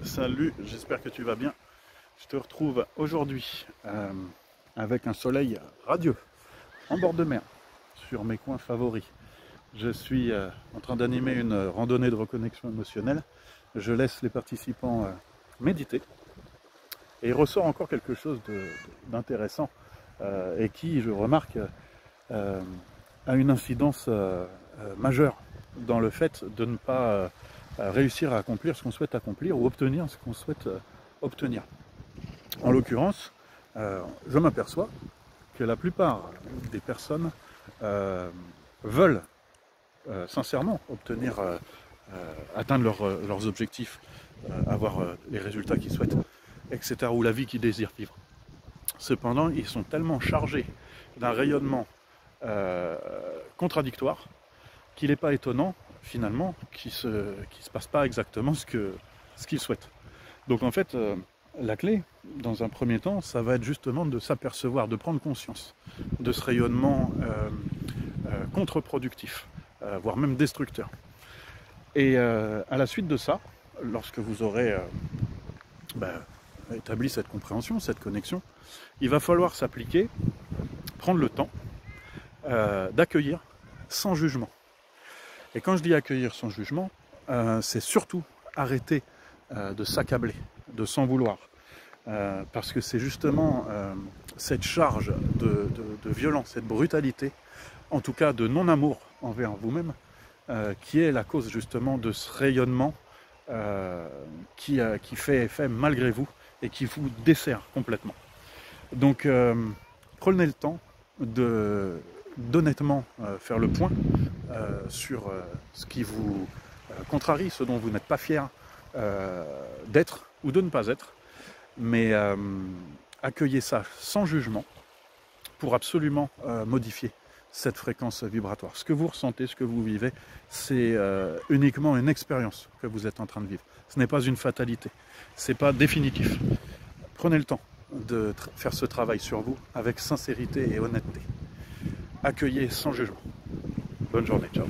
Salut, j'espère que tu vas bien. Je te retrouve aujourd'hui avec un soleil radieux en bord de mer sur mes coins favoris. Je suis en train d'animer une randonnée de reconnexion émotionnelle. Je laisse les participants méditer et il ressort encore quelque chose d'intéressant et qui, je remarque, a une incidence majeure dans le fait de ne pas réussir à accomplir ce qu'on souhaite accomplir ou obtenir ce qu'on souhaite obtenir. En l'occurrence, je m'aperçois que la plupart des personnes veulent sincèrement obtenir, atteindre leurs objectifs, avoir les résultats qu'ils souhaitent, etc., ou la vie qu'ils désirent vivre. Cependant, ils sont tellement chargés d'un rayonnement contradictoire qu'il n'est pas étonnant, finalement, qu'il ne se passe pas exactement ce qu'ils souhaitent. Donc en fait, la clé, dans un premier temps, ça va être justement de s'apercevoir, de prendre conscience de ce rayonnement contre-productif, voire même destructeur. Et à la suite de ça, lorsque vous aurez établi cette compréhension, cette connexion, il va falloir s'appliquer, prendre le temps d'accueillir sans jugement. Et quand je dis accueillir sans jugement, c'est surtout arrêter de s'accabler, de s'en vouloir. Parce que c'est justement cette charge de violence, cette brutalité, en tout cas de non-amour envers vous-même, qui est la cause justement de ce rayonnement qui fait effet malgré vous et qui vous dessert complètement. Donc prenez le temps d'honnêtement faire le point sur ce qui vous contrarie, ce dont vous n'êtes pas fier d'être ou de ne pas être, mais accueillez ça sans jugement pour absolument modifier cette fréquence vibratoire. Ce que vous ressentez, ce que vous vivez, c'est uniquement une expérience que vous êtes en train de vivre. Ce n'est pas une fatalité, ce n'est pas définitif. Prenez le temps de faire ce travail sur vous avec sincérité et honnêteté. Accueillez sans jugement. Bonne journée, ciao.